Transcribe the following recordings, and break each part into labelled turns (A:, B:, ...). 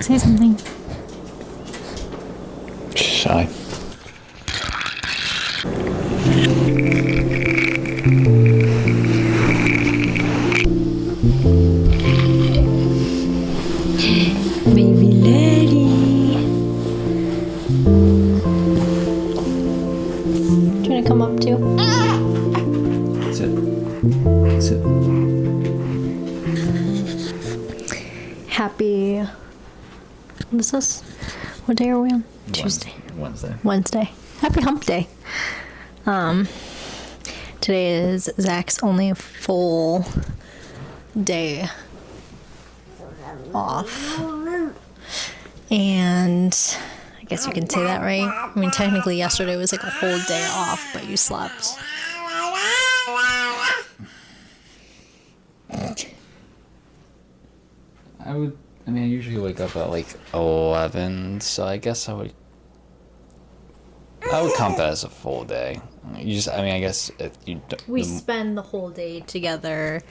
A: Say something.
B: Shy.
A: Baby lady. Do you want to come up too?
B: Sit. Sit.
A: Happy. What is this? What day are we on? Tuesday. Wednesday. Happy hump day. Today is Zach's only full day off. And I guess you can say that, right? I mean, technically yesterday was like a whole day off, but you slept.
B: I usually wake up at like 11, so I guess I would count that as a full day. I guess if you
A: We spend the whole day together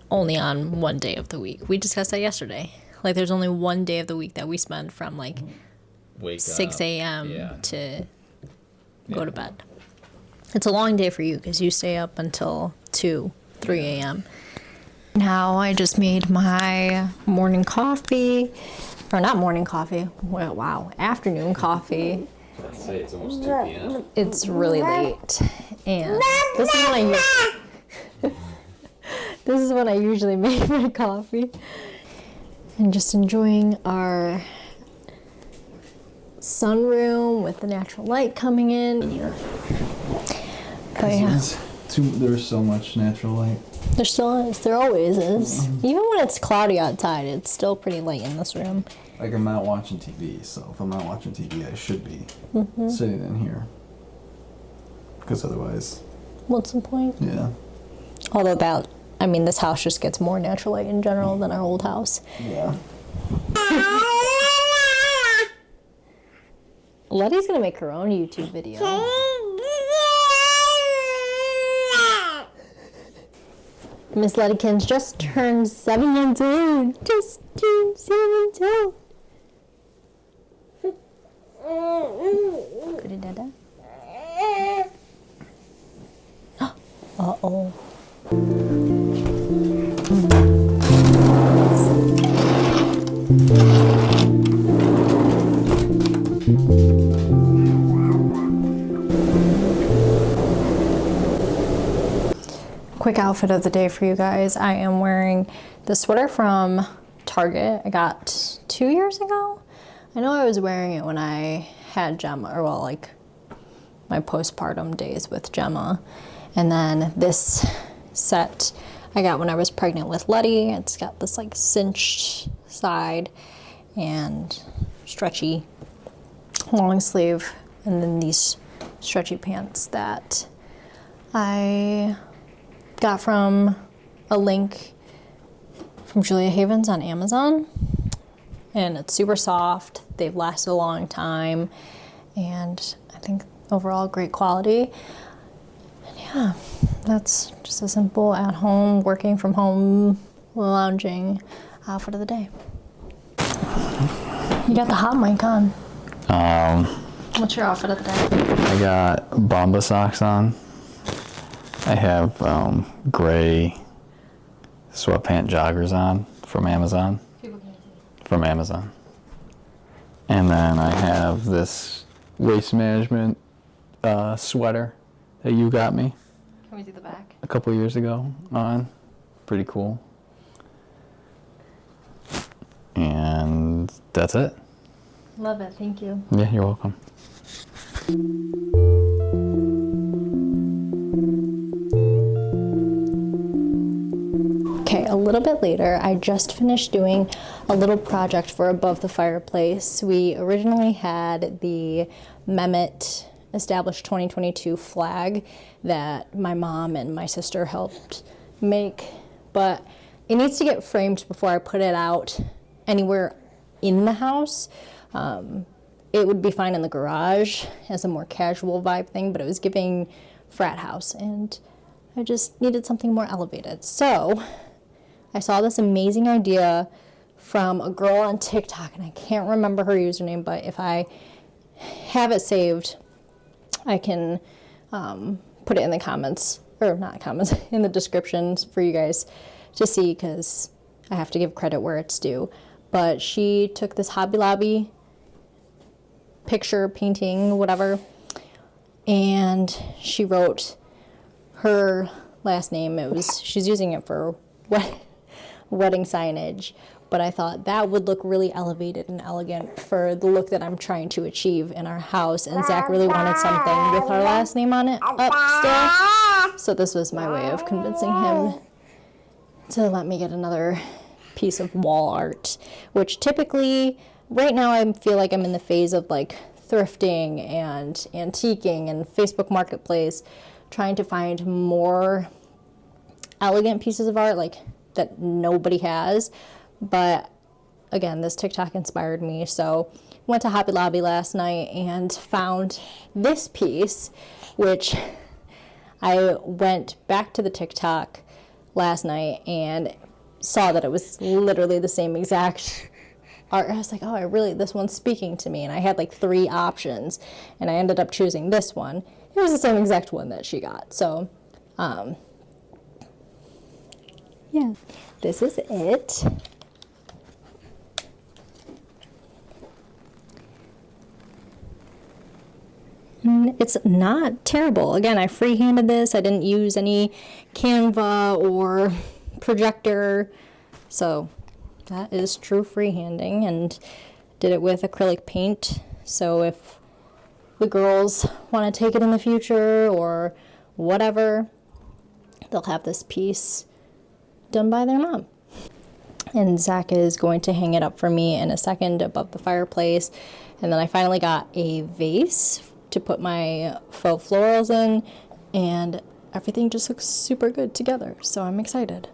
A: only on one day of the week. We discussed that yesterday. Like, there's only one day of the week that we spend from like 6 a.m. to go to bed. It's a long day for you because you stay up until 2, 3 a.m. Now I just made my morning coffee, or not morning coffee, wow, afternoon coffee.
B: I'd say it's almost 2 p.m.
A: It's really late, and this is when I usually make my coffee. And just enjoying our sunroom with the natural light coming in here. But yeah.
C: There's so much natural light.
A: There still is. There always is. Even when it's cloudy outside, it's still pretty light in this room.
C: Like, I'm not watching TV, so if I'm not watching TV, I should be sitting in here. Because otherwise...
A: What's the point?
C: Yeah.
A: Although this house just gets more natural light in general than our old house.
C: Yeah.
A: Letty's gonna make her own YouTube video. Miss Lettykins just turned 7 months old. Just turned 7 months old. Goody dada. Uh-oh. Quick outfit of the day for you guys. I am wearing the sweater from Target I got 2 years ago. I know I was wearing it when I had Gemma, or well, like my postpartum days with Gemma. And then this set I got when I was pregnant with Letty. It's got this like cinched side and stretchy long sleeve, and then these stretchy pants that I got from a link from Julia Havens on Amazon, and it's super soft. They've lasted a long time, and I think overall great quality. And yeah, that's just a simple at home, working from home, lounging outfit of the day. You got the hot mic on. What's your outfit of the day?
B: I got Bomba socks on. I have gray sweatpant joggers on from Amazon. From Amazon. And then I have this waste management sweater that you got me.
A: Can we see the back?
B: A couple years ago on. Pretty cool. And that's it.
A: Love it, thank you.
B: Yeah, you're welcome.
A: Okay, a little bit later, I just finished doing a little project for above the fireplace. We originally had the Memmott established 2022 flag that my mom and my sister helped make, but it needs to get framed before I put it out anywhere in the house. It would be fine in the garage as a more casual vibe thing, but it was giving frat house, and I just needed something more elevated. So I saw this amazing idea from a girl on TikTok, and I can't remember her username, but if I have it saved, I can put it in the comments, or not comments, in the descriptions for you guys to see, because I have to give credit where it's due. But she took this Hobby Lobby picture, painting, whatever, and she wrote her last name. She's using it for wedding signage, but I thought that would look really elevated and elegant for the look that I'm trying to achieve in our house, and Zach really wanted something with our last name on it up still, so this was my way of convincing him to let me get another piece of wall art, which typically right now I feel like I'm in the phase of like thrifting and antiquing and Facebook Marketplace, trying to find more elegant pieces of art like that nobody has. But again, this TikTok inspired me, so went to Hobby Lobby last night and found this piece, which I went back to the TikTok last night and saw that it was literally the same exact art. I was like, oh, this one's speaking to me. And I had like 3 options, and I ended up choosing this one. It was the same exact one that she got. So, yeah, this is it. It's not terrible. Again, I freehanded this. I didn't use any Canva or projector, so that is true freehanding, and did it with acrylic paint. So if the girls want to take it in the future or whatever, they'll have this piece done by their mom. And Zach is going to hang it up for me in a second above the fireplace. And then I finally got a vase to put my faux florals in, and everything just looks super good together, so I'm excited.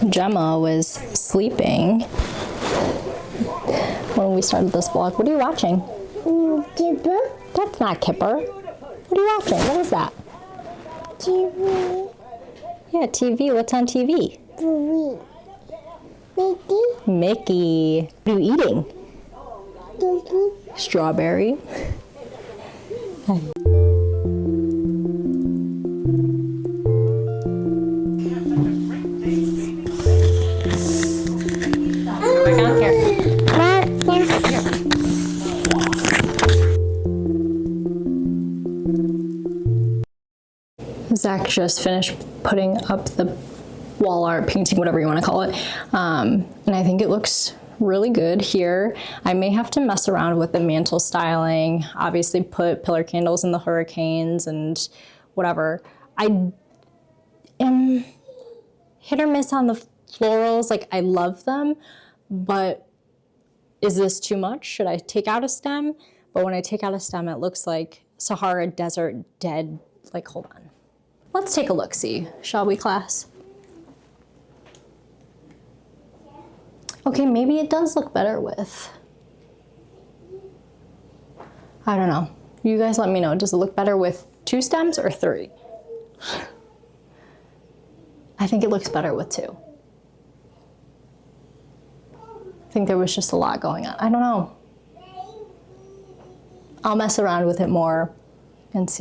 A: Gemma was sleeping when we started this vlog. What are you watching?
D: Kipper.
A: That's not Kipper. What are you watching? What is that?
D: TV.
A: Yeah, TV. What's on TV?
D: Mickey.
A: Mickey. What are you eating?
D: Cookie.
A: Strawberry. Zach just finished putting up the wall art, painting, whatever you want to call it, and I think it looks really good here. I may have to mess around with the mantle styling, obviously put pillar candles in the hurricanes and whatever. I am hit or miss on the florals. Like, I love them, but is this too much? Should I take out a stem? But when I take out a stem, it looks like Sahara Desert dead. Like, hold on. Let's take a look-see, shall we, class? Okay, maybe it does look better with, I don't know. You guys let me know. Does it look better with 2 stems or 3? I think it looks better with 2. I think there was just a lot going on. I don't know. I'll mess around with it more and see.